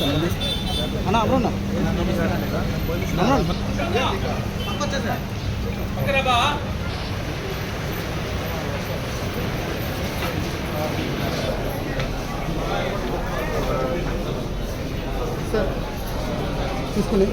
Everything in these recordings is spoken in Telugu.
అన్న అమ్మ సార్ తీసుకుని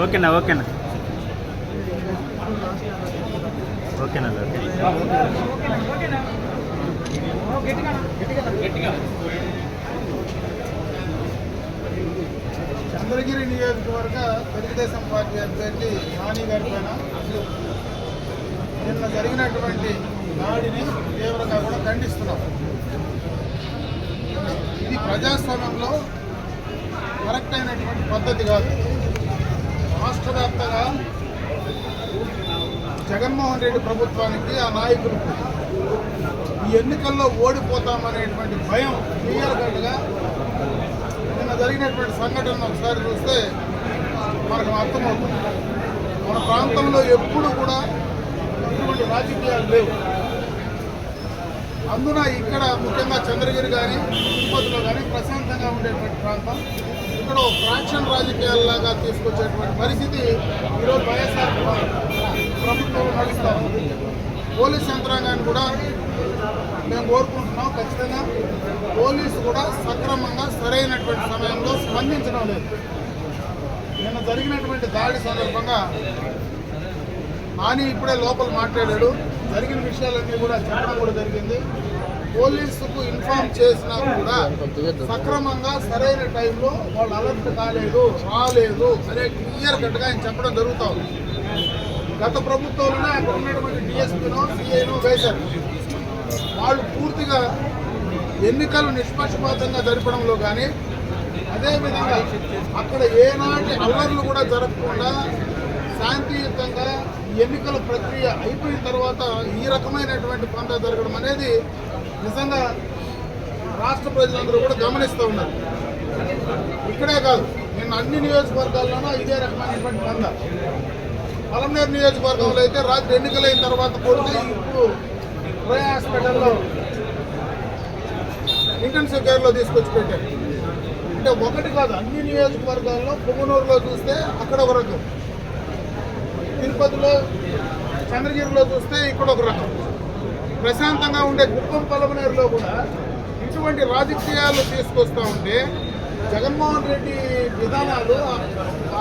ఓకేనా ఓకేనా ఓకేనా చంద్రగిరి నియోజకవర్గ తెలుగుదేశం పార్టీ అభ్యర్థి నాని గారి పైన నిన్న జరిగినటువంటి దాడిని తీవ్రంగా కూడా ఖండిస్తున్నాం. ఇది ప్రజాస్వామ్యంలో కరెక్ట్ అయినటువంటి పద్ధతి కాదు. రాష్ట్ర వ్యాప్తంగా జగన్మోహన్ రెడ్డి ప్రభుత్వానికి ఆ నాయకులకు ఈ ఎన్నికల్లో ఓడిపోతామనేటువంటి భయం క్లియర్ కట్గా నిన్న జరిగినటువంటి సంఘటనను ఒకసారి చూస్తే మనకు అర్థమవుతుంది. మన ప్రాంతంలో ఎప్పుడు కూడా ఇటువంటి రాజకీయాలు లేవు. అందున ఇక్కడ ముఖ్యంగా చంద్రగిరి కానీ తిరుపతిలో కానీ ప్రశాంతంగా ఉండేటువంటి ప్రాంతం ఇక్కడ ఫ్రాక్షన్ రాజకీయాలలాగా తీసుకొచ్చేటువంటి పరిస్థితి ఈరోజు వైఎస్ఆర్ ప్రభుత్వం నడుస్తారు. పోలీస్ యంత్రాంగాన్ని కూడా మేము కోరుకుంటున్నాం. ఖచ్చితంగా పోలీసు కూడా సక్రమంగా సరైనటువంటి సమయంలో స్పందించడం లేదు. నిన్న జరిగినటువంటి దాడి సందర్భంగా నాని ఇప్పుడే లోపల మాట్లాడాడు. జరిగిన విషయాలన్నీ కూడా చెప్పడం కూడా జరిగింది. పోలీసుకు ఇన్ఫార్మ్ చేసినా కూడా సక్రమంగా సరైన టైంలో వాళ్ళు అలర్ట్ కాలేదు, రాలేదు అనే క్లియర్ కట్గా ఆయన చెప్పడం జరుగుతూ ఉంది. గత ప్రభుత్వంలోనే అక్కడ ఉన్నటువంటి డిఎస్పీనో సిఐనో వేశారు. వాళ్ళు పూర్తిగా ఎన్నికలు నిష్పక్షపాతంగా జరపడంలో కానీ, అదేవిధంగా అక్కడ ఏనాటి అల్లర్లు కూడా జరగకుండా శాంతియుతంగా ఎన్నికల ప్రక్రియ అయిపోయిన తర్వాత ఈ రకమైనటువంటి పంట జరగడం అనేది నిజంగా రాష్ట్ర ప్రజలందరూ కూడా గమనిస్తూ ఉన్నారు. ఇక్కడే కాదు, నిన్న అన్ని నియోజకవర్గాల్లోనూ ఇదే రకమైనటువంటి పంట. పలమనేరు నియోజకవర్గంలో అయితే రాత్రి ఎన్నికలైన తర్వాత కొడితే ఇప్పుడు ప్రై హాస్పిటల్లో ఇంటెన్సివ్ కేర్లో తీసుకొచ్చి పెట్టారు. అంటే ఒకటి కాదు, అన్ని నియోజకవర్గాల్లో పొంగనూరులో చూస్తే అక్కడ ఒక రకం, తిరుపతిలో చంద్రగిరిలో చూస్తే ఇక్కడ ఒక రకం, ప్రశాంతంగా ఉండే కుప్పం పలమనేరులో కూడా ఇటువంటి రాజకీయాలు తీసుకొస్తూ ఉంటే జగన్మోహన్ రెడ్డి విధానాలు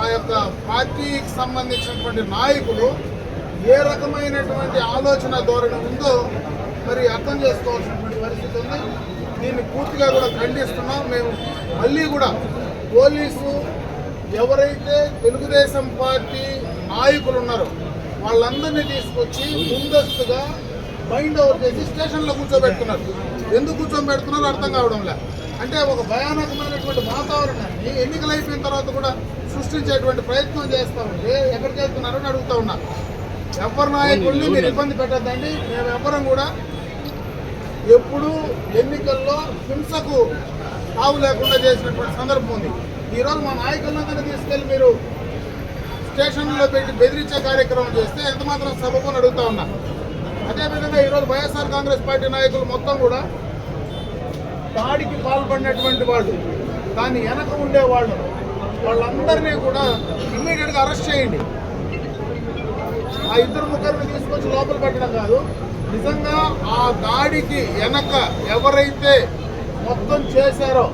ఆ యొక్క పార్టీకి సంబంధించినటువంటి నాయకులు ఏ రకమైనటువంటి ఆలోచన ధోరణి ఉందో మరి అర్థం చేసుకోవాల్సినటువంటి పరిస్థితి ఉంది. దీన్ని పూర్తిగా కూడా ఖండిస్తున్నాం. మేము మళ్ళీ కూడా పోలీసు ఎవరైతే తెలుగుదేశం పార్టీ నాయకులు ఉన్నారో వాళ్ళందరినీ తీసుకొచ్చి ముందస్తుగా బైండ్ ఓవర్ చేసి స్టేషన్లో కూర్చోబెడుతున్నారు. ఎందుకు కూర్చోబెడుతున్నారో అర్థం కావడం లేదు. అంటే ఒక భయానకమైనటువంటి వాతావరణాన్ని ఎన్నికలు అయిపోయిన తర్వాత కూడా సృష్టించేటువంటి ప్రయత్నం చేస్తూ ఉంటే ఎక్కడికి వెళ్తున్నారని అడుగుతూ ఉన్నారు. ఎవరి నాయకుల్ని మీరు ఇబ్బంది పెట్టద్దండి. మేము ఎవరం కూడా ఎప్పుడూ ఎన్నికల్లో హింసకు తావు లేకుండా చేసినటువంటి సందర్భం ఉంది. ఈరోజు మా నాయకులందరినీ తీసుకెళ్ళి మీరు స్టేషన్లో పెట్టి బెదిరించే కార్యక్రమం చేస్తే ఎంత మాత్రం సభకు అడుగుతా ఉన్నా. అదేవిధంగా ఈరోజు వైఎస్ఆర్ కాంగ్రెస్ పార్టీ నాయకులు మొత్తం కూడా దాడికి పాల్పడినటువంటి వాళ్ళు, దాన్ని వెనక ఉండేవాళ్ళు, వాళ్ళందరినీ కూడా ఇమ్మీడియట్గా అరెస్ట్ చేయండి. ఆ ఇద్దరు ముగ్గురిని తీసుకొచ్చి లోపల పెట్టడం కాదు, నిజంగా ఆ దాడికి వెనక ఎవరైతే మొత్తం చేశారో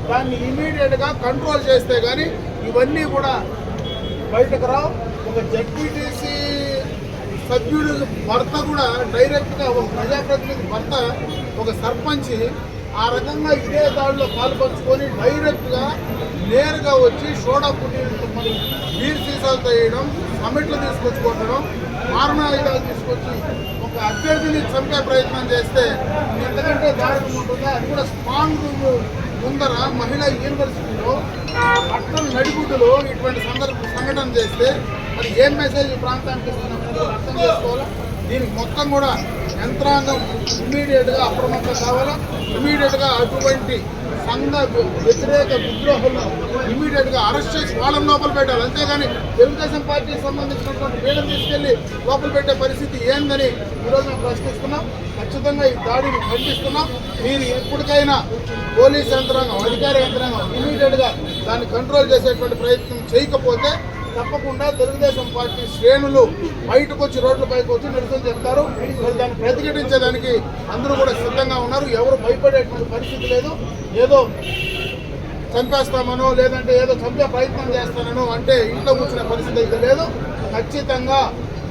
దాన్ని ఇమీడియట్గా కంట్రోల్ చేస్తే కానీ ఇవన్నీ కూడా బయటకు రావు. ఒక జడ్పీటీసీ సభ్యుడు భర్త కూడా డైరెక్ట్గా ఒక ప్రజాప్రతినిధి భర్త ఒక సర్పంచ్ ఆ రకంగా ఇదే దాడిలో పాల్పంచుకొని డైరెక్ట్గా నేరుగా వచ్చి సోడా పుట్టిన బీర్ సీసాలతో వేయడం, సమ్మెట్లు తీసుకొచ్చి కొట్టడం, మారణాయుధాలు తీసుకొచ్చి ఒక అభ్యర్థిని చంపే ప్రయత్నం చేస్తే ఎంతకంటే దారుణం ఉంటుందో. అది కూడా స్ట్రాంగ్ ముందర మహిళా యూనివర్సిటీలో పట్టణ నడిగుడ్డులో ఇటువంటి సంఘటన చేస్తే మరి ఏం మెసేజ్ ఈ ప్రాంతానికి ఇస్తున్నామో అర్థం చేసుకోవాలా. దీనికి మొత్తం కూడా యంత్రాంగం ఇమీడియట్గా అప్రమత్తం కావాలా. ఇమీడియట్గా అటువంటి సంఘ వ్యతిరేక విద్రోహులను ఇమీడియట్గా అరెస్ట్ చేసి వాళ్ళని లోపల పెట్టాలి. అంతేగాని తెలుగుదేశం పార్టీకి సంబంధించినటువంటి వీళ్ళని తీసుకెళ్లి లోపల పెట్టే పరిస్థితి ఏందని ఈరోజు మేము ప్రశ్నిస్తున్నాం. ఖచ్చితంగా ఈ దాడిని ఖండిస్తున్నాం. మీరు ఎప్పటికైనా పోలీస్ యంత్రాంగం, అధికార యంత్రాంగం ఇమీడియట్గా దాన్ని కంట్రోల్ చేసేటువంటి ప్రయత్నం చేయకపోతే తప్పకుండా తెలుగుదేశం పార్టీ శ్రేణులు బయటకు వచ్చి రోడ్లపైకి వచ్చి నిరసన చెప్తారు. మరి దాన్ని ప్రతిఘటించేదానికి అందరూ కూడా సిద్ధంగా ఉన్నారు. ఎవరు భయపడేటువంటి పరిస్థితి లేదు. ఏదో చంపేస్తామనో లేదంటే ఏదో చంపే ప్రయత్నం చేస్తానో అంటే ఇంట్లో కూర్చునే పరిస్థితి అయితే లేదు. ఖచ్చితంగా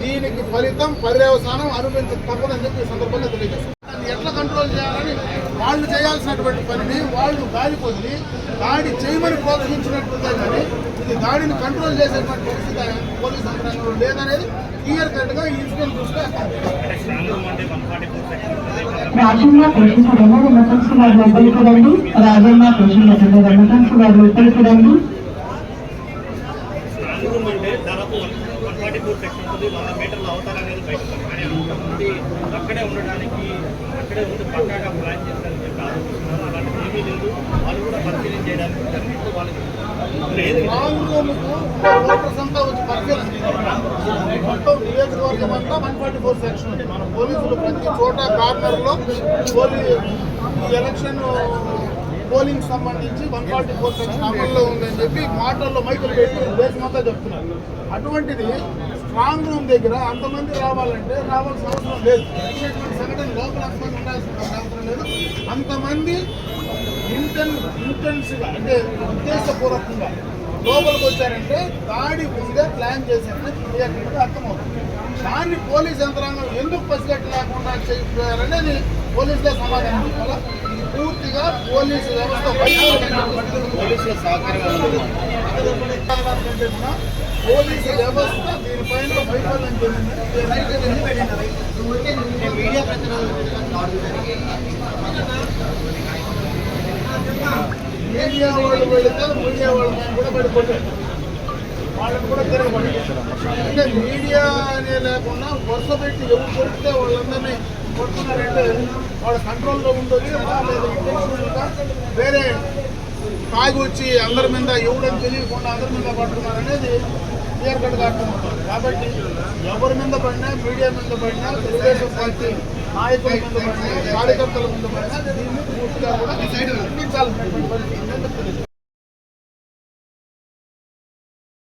దీనికి ఫలితం పర్యవసానం అనుభవించక తప్పదని చెప్పి ఈ సందర్భంగా తెలియజేస్తారు. దాన్ని ఎట్లా కంట్రోల్ చేయాలని వాళ్ళు చేయాల్సినటువంటి పనిని వాళ్ళు గాలి పొంది దాడి చేయమని ప్రోత్సహించినట్టుందే కానీ ఇది దాడిని కంట్రోల్ చేసేటువంటి పరిస్థితి పోలీస్ యంత్రాంగంలో లేదనేది క్లియర్ కట్గా ఈ ఇన్సిడెంట్ చూస్తే రాజన్న పేషెంట్ రెమటన్స్ గారు లోపలికి రండి. రాజన్న పేషెంట్ రెమటన్స్ గారు లోపలికి రండి. అక్కడే ఉండడానికి అక్కడే ఉండి పక్కాగా ప్లాన్ చేస్తారని చెప్పి ఆలోచిస్తున్నారు. అలాంటిది ఏమీ లేదు. వాళ్ళు కూడా పరిశీలన చేయడానికి వాళ్ళకి మొత్తం నియోజకవర్గం అంతా 144 సెక్షన్ ఉంది. మన పోలీసులు ప్రతి చోట కార్నర్లో ఈ ఎలక్షన్ పోలింగ్ సంబంధించి 144 సెక్షన్ అమల్లో ఉందని చెప్పి మాటల్లో మైకులు పెట్టి దేశమంతా చెప్తున్నారు. అటువంటిది స్ట్రాంగ్ రూమ్ దగ్గర అంతమంది రావాలంటే రావాల్సిన అవసరం లేదు. సంఘటన లోపల అంతమంది ఉండాల్సిన అవసరం లేదు. అంతమంది ఇంటెన్స్గా అంటే ఉద్దేశపూర్వకంగా లోపలికి వచ్చారంటే దాడి ముందే ప్లాన్ చేశారని క్లియర్గా అర్థమవుతుంది. దాన్ని పోలీస్ యంత్రాంగం ఎందుకు పసిగట్టు లేకుండా చేయాలనేది పోలీసులే సమాధానం చెప్పాలా? ఇది పూర్తిగా పోలీసు వ్యవస్థ పోలీసుల సహకారం పోలీసు వ్యవస్థ దీనిపైన వైఫల్యం మీడియా మీడియా వాళ్ళు వెళితే మీడియా వాళ్ళ పైన కూడా పడిపోతారు, వాళ్ళని కూడా తిరగబడి. అంటే మీడియా అనే లేకుండా వరుస పెట్టి ఎవరు కొడితే వాళ్ళందరినీ కొడుతున్నారంటే వాళ్ళ కంట్రోల్లో ఉండొచ్చు, లేదా ఇంటెన్షనల్గా వేరే తాగి వచ్చి అందరి మీద ఎవడని తెలియకుండా అందరి మీద పడుతున్నారు అనేది క్లియర్ కట్గా అర్థమవుతుంది. కాబట్టి ఎవరి మీద పడినా, మీడియా మీద పడినా, తెలుగుదేశం పార్టీ నాయకుల మీద పడినా, కార్యకర్తల మీద పడినా దీన్ని పూర్తిగా కూడా ఖండించాల్సినటువంటి పరిస్థితి.